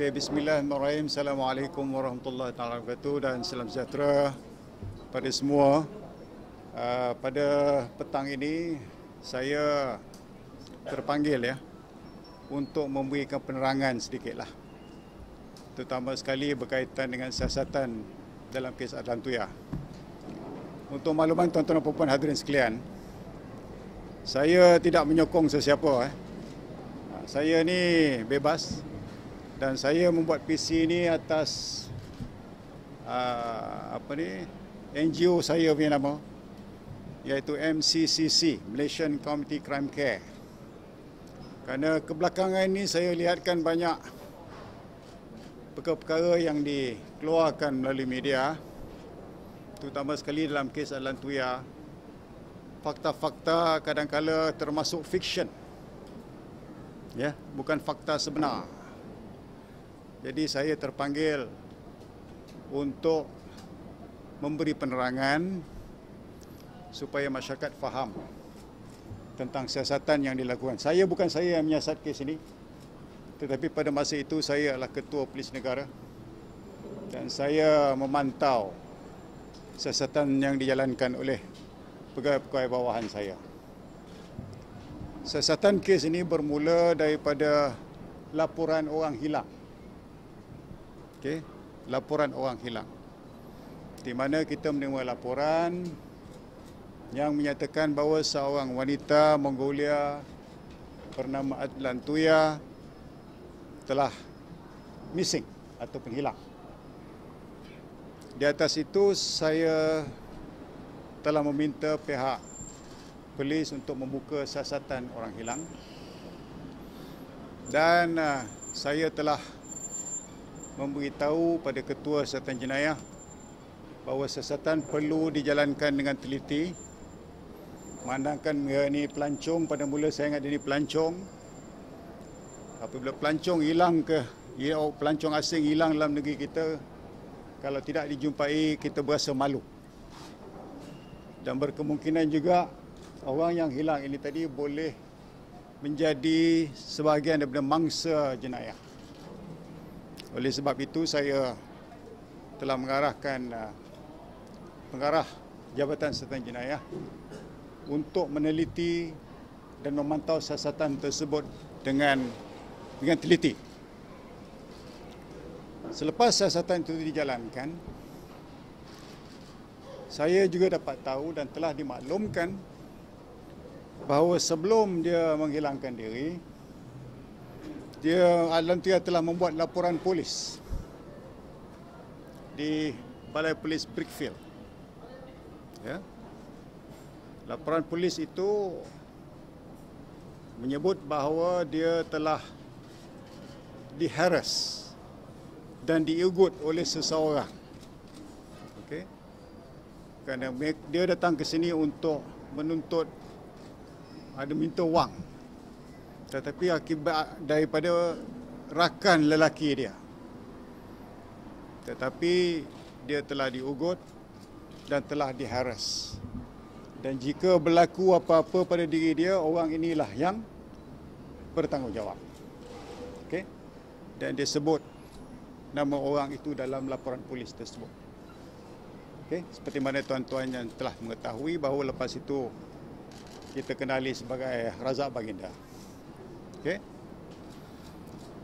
Okey, bismillahirrahmanirrahim. Assalamualaikum warahmatullahi wabarakatuh dan salam sejahtera pada semua. Pada petang ini saya terpanggil untuk memberikan penerangan sedikitlah. Terutama sekali berkaitan dengan siasatan dalam kes Adlan Tuya. Untuk makluman tuan-tuan dan puan-puan hadirin sekalian, saya tidak menyokong sesiapa. Saya ni bebas dan saya membuat PC ini atas NGO saya punya nama, iaitu MCCC, Malaysian Community Crime Care. Kerana kebelakangan ini saya lihatkan banyak perkara-perkara yang dikeluarkan melalui media, terutama sekali dalam kes Adlan Tuya. Fakta-fakta kadang-kala termasuk fiction, bukan fakta sebenar. Jadi saya terpanggil untuk memberi penerangan supaya masyarakat faham tentang siasatan yang dilakukan. Bukan saya yang menyiasat kes ini, tetapi pada masa itu saya adalah Ketua Polis Negara dan saya memantau siasatan yang dijalankan oleh pegawai-pegawai bawahan saya. Siasatan kes ini bermula daripada laporan orang hilang. Laporan orang hilang. Di mana kita menerima laporan yang menyatakan bahawa seorang wanita Mongolia bernama Adlan Tuya telah missing ataupun hilang. Di atas itu saya telah meminta pihak polis untuk membuka siasatan orang hilang dan saya telah memberitahu pada Ketua Siasatan Jenayah bahawa siasatan perlu dijalankan dengan teliti. Memandangkan ini pelancong, pada mula saya ingat ini pelancong. Apabila pelancong hilang pelancong asing hilang dalam negeri kita, kalau tidak dijumpai kita berasa malu. Dan berkemungkinan juga orang yang hilang ini tadi boleh menjadi sebahagian daripada mangsa jenayah. Oleh sebab itu saya telah mengarahkan pengarah Jabatan Siasatan Jenayah untuk meneliti dan memantau siasatan tersebut dengan teliti. Selepas siasatan itu dijalankan, saya juga dapat tahu dan telah dimaklumkan bahawa sebelum dia menghilangkan diri, Adlan Tuya telah membuat laporan polis di Balai Polis Brickfield. Laporan polis itu menyebut bahawa dia telah diharas dan diugut oleh seseorang. Kerana dia datang ke sini untuk menuntut, minta wang. Tetapi akibat daripada rakan lelaki dia. Tetapi dia telah diugut dan telah diharas. Dan jika berlaku apa-apa pada diri dia, orang inilah yang bertanggungjawab. Dan dia sebut nama orang itu dalam laporan polis tersebut. Seperti mana tuan-tuan yang telah mengetahui bahawa lepas itu kita kenali sebagai Razak Baginda.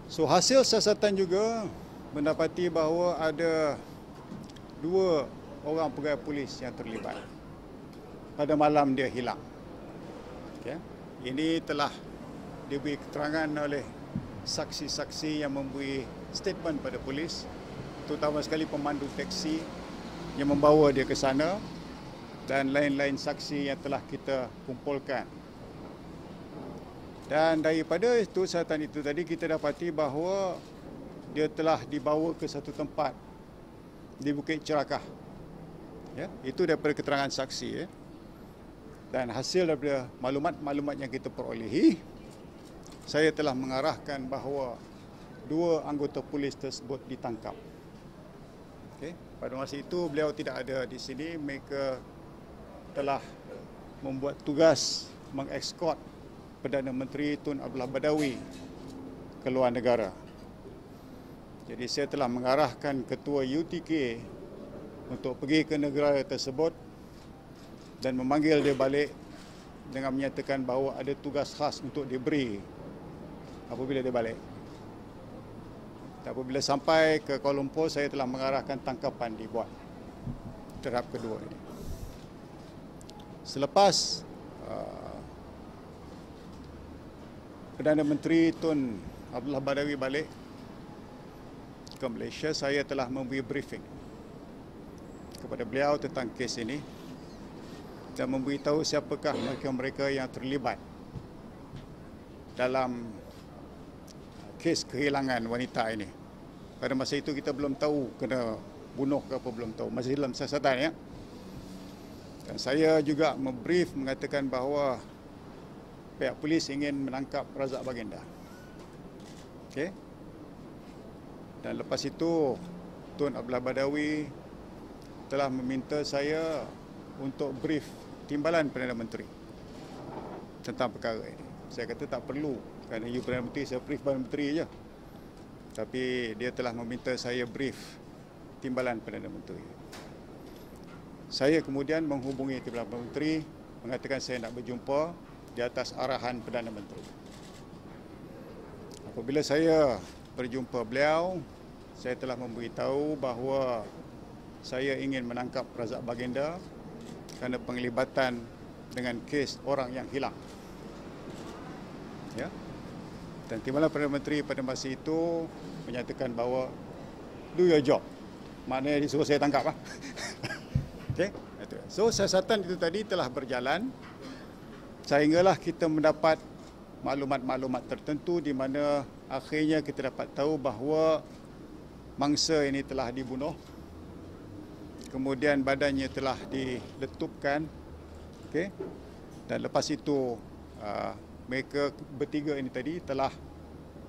So hasil siasatan juga mendapati bahawa ada 2 orang pegawai polis yang terlibat pada malam dia hilang. Ini telah diberi keterangan oleh saksi-saksi yang memberi statement pada polis, terutama sekali pemandu teksi yang membawa dia ke sana dan lain-lain saksi yang telah kita kumpulkan. Dan daripada itu, siasatan itu tadi kita dapati bahawa dia telah dibawa ke satu tempat di Bukit Cerakah. Itu daripada keterangan saksi. Dan hasil daripada maklumat-maklumat yang kita perolehi, saya telah mengarahkan bahawa 2 anggota polis tersebut ditangkap. Pada masa itu beliau tidak ada di sini. Mereka telah membuat tugas mengekskort Perdana Menteri Tun Abdullah Badawi ke luar negara. Jadi saya telah mengarahkan Ketua UTK untuk pergi ke negara tersebut dan memanggil dia balik dengan menyatakan bahawa ada tugas khas untuk diberi apabila dia balik. Dan apabila sampai ke Kuala Lumpur, saya telah mengarahkan tangkapan dibuat terhadap kedua ini. Selepas Perdana Menteri Tun Abdullah Badawi balik ke Malaysia, saya telah memberi briefing kepada beliau tentang kes ini dan memberitahu siapakah mereka-mereka yang terlibat dalam kes kehilangan wanita ini. Pada masa itu kita belum tahu kena bunuh ke apa, belum tahu. Masih dalam siasatan, ya. Dan saya juga membrief mengatakan bahawa pihak polis ingin menangkap Razak Baginda. Okey. Dan lepas itu Tun Abdullah Badawi telah meminta saya untuk brief timbalan Perdana Menteri tentang perkara ini. Saya kata tak perlu, kerana you Perdana Menteri, saya brief Perdana Menteri je. Tapi dia telah meminta saya brief timbalan Perdana Menteri. Saya kemudian menghubungi Perdana Menteri mengatakan saya nak berjumpa di atas arahan Perdana Menteri. Apabila saya berjumpa beliau, saya telah memberitahu bahawa saya ingin menangkap Razak Baginda kerana penglibatan dengan kes orang yang hilang. Ya. Dan timbalan Perdana Menteri pada masa itu menyatakan bahawa do your job. Maknanya disuruh saya tangkap lah. Okay. So siasatan itu tadi telah berjalan sehinggalah kita mendapat maklumat-maklumat tertentu di mana akhirnya kita dapat tahu bahawa mangsa ini telah dibunuh. Kemudian badannya telah diletupkan. Okay. Dan lepas itu mereka bertiga ini tadi telah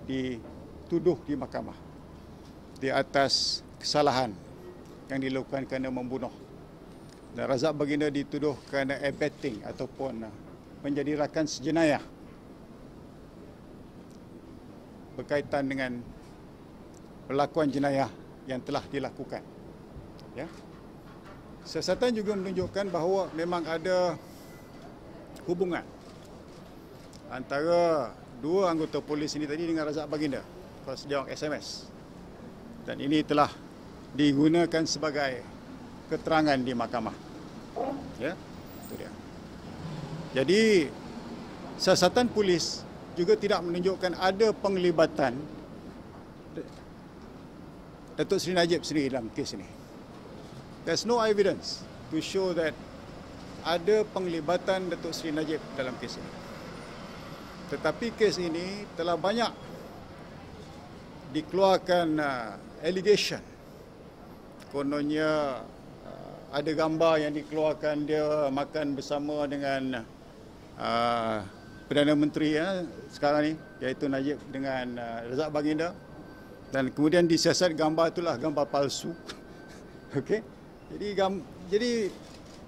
dituduh di mahkamah di atas kesalahan yang dilakukan kerana membunuh. Dan Razak Baginda dituduh kerana abetting ataupun menjadi rakan sejenayah berkaitan dengan perlakuan jenayah yang telah dilakukan. Ya. Siasatan juga menunjukkan bahawa memang ada hubungan antara dua anggota polis ini tadi dengan Razak Baginda pas dia orang SMS. Dan ini telah digunakan sebagai keterangan di mahkamah. Ya, itu dia. Jadi siasatan polis juga tidak menunjukkan ada penglibatan Datuk Seri Najib sendiri dalam kes ini. There's no evidence to show that ada penglibatan Datuk Seri Najib dalam kes ini. Tetapi kes ini telah banyak dikeluarkan allegation. Kononnya ada gambar yang dikeluarkan dia makan bersama dengan Perdana Menteri sekarang ni, iaitu Najib dengan Razak Baginda. Dan kemudian disiasat gambar itulah gambar palsu. Okey. Jadi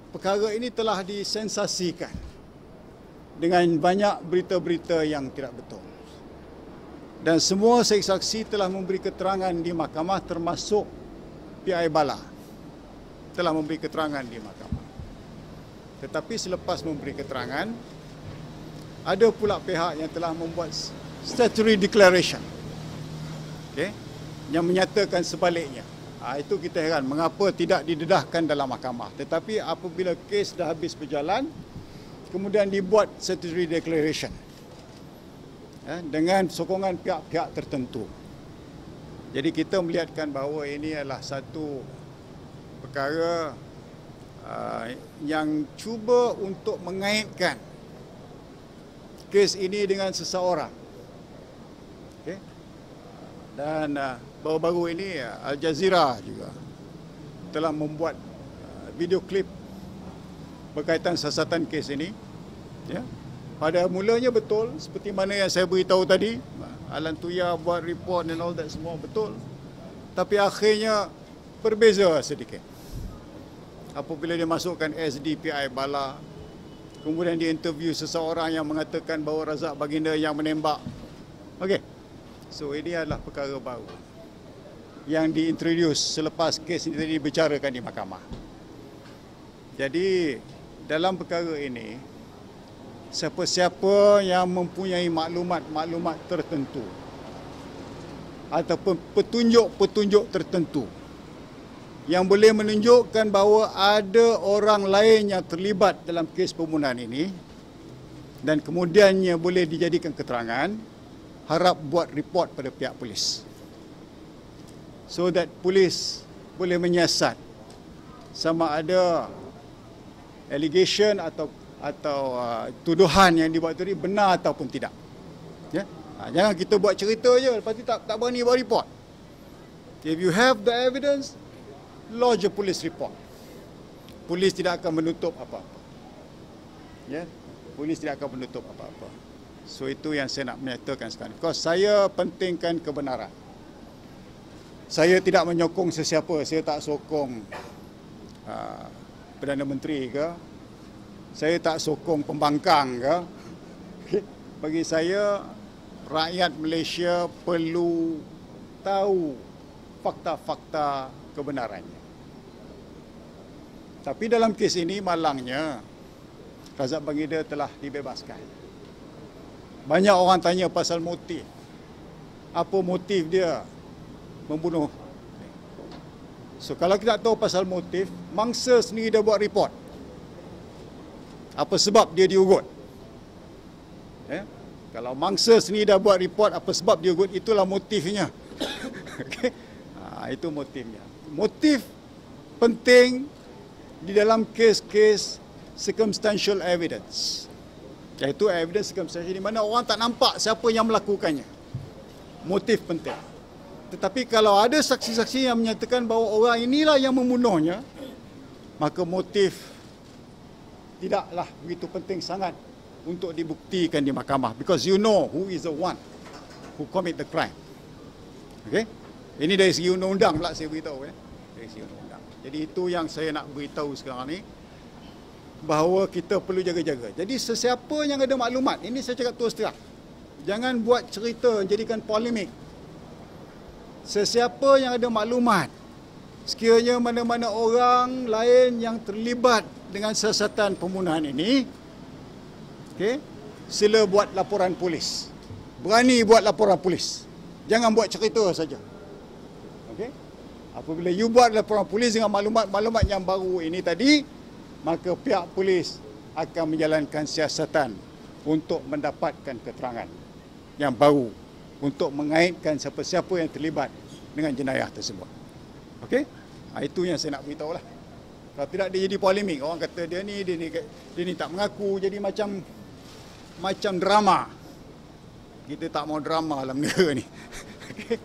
perkara ini telah disensasikan dengan banyak berita-berita yang tidak betul. Dan semua saksi-saksi telah memberi keterangan di mahkamah, termasuk PI Bala telah memberi keterangan di mahkamah. Tetapi selepas memberi keterangan, ada pula pihak yang telah membuat statutory declaration, okay, yang menyatakan sebaliknya. Itu kita heran mengapa tidak didedahkan dalam mahkamah. Tetapi apabila kes dah habis berjalan, kemudian dibuat statutory declaration dengan sokongan pihak-pihak tertentu. Jadi kita melihatkan bahawa ini adalah satu perkara yang cuba untuk mengaitkan kes ini dengan seseorang. Okay. Dan baru-baru ini Al Jazeera juga telah membuat video klip berkaitan siasatan kes ini. Ya. Pada mulanya betul, seperti mana yang saya beritahu tadi, Alan Tuya buat report dan all that semua betul. Tapi akhirnya berbeza sedikit. Apabila dia masukkan SDPI Bala, kemudian dia interview seseorang yang mengatakan bahawa Razak Baginda yang menembak. Okey. So ini adalah perkara baru. yang diintroduce selepas kes ini dibicarakan di mahkamah. Jadi dalam perkara ini, siapa-siapa yang mempunyai maklumat-maklumat tertentu ataupun petunjuk-petunjuk tertentu yang boleh menunjukkan bahawa ada orang lain yang terlibat dalam kes pembunuhan ini dan kemudiannya boleh dijadikan keterangan, harap buat report pada pihak polis, so that polis boleh menyiasat sama ada allegation atau tuduhan yang dibuat itu benar ataupun tidak. Ya? Jangan kita buat cerita je, lepas tu tak berani buat report. If you have the evidence, lodge a police report. Polis tidak akan menutup apa-apa. Ya? Polis tidak akan menutup apa-apa. So itu yang saya nak menyatakan sekarang. Because saya pentingkan kebenaran. Saya tidak menyokong sesiapa. Saya tak sokong Perdana Menteri ke. Saya tak sokong pembangkang ke. Bagi saya, rakyat Malaysia perlu tahu fakta-fakta kebenarannya. Tapi dalam kes ini malangnya, Razak Bangida telah dibebaskan. Banyak orang tanya pasal motif. Apa motif dia membunuh? So kalau kita tak tahu pasal motif, mangsa sendiri dah buat report. Apa sebab dia diugut? Kalau mangsa sendiri dah buat report apa sebab dia ugut, itulah motifnya. Okay? Itu motifnya. Motif penting di dalam kes-kes circumstantial evidence. Iaitu evidence circumstantial di mana orang tak nampak siapa yang melakukannya. Motif penting. Tetapi kalau ada saksi-saksi yang menyatakan bahawa orang inilah yang membunuhnya, maka motif tidaklah begitu penting sangat untuk dibuktikan di mahkamah. Because you know who is the one who commit the crime. Okay? Ini dari segi undang-undang pula saya beritahu. Dari segi undang-undang. Jadi itu yang saya nak beritahu sekarang ni. Bahawa kita perlu jaga-jaga. Jadi sesiapa yang ada maklumat, ini saya cakap terus terang. Jangan buat cerita, jadikan polemik. Sesiapa yang ada maklumat, sekiranya mana-mana orang lain yang terlibat dengan siasatan pembunuhan ini, okay, sila buat laporan polis. Berani buat laporan polis. Jangan buat cerita saja. Okay? Apabila you buat laporan polis dengan maklumat-maklumat yang baru ini tadi, maka pihak polis akan menjalankan siasatan untuk mendapatkan keterangan yang baru untuk mengaitkan siapa-siapa yang terlibat dengan jenayah tersebut. Okey? Itu yang saya nak beritahu lah. Kalau tidak dia jadi polemik, orang kata dia ni tak mengaku, jadi macam drama. Kita tak mau drama dalam negara ni. Okey?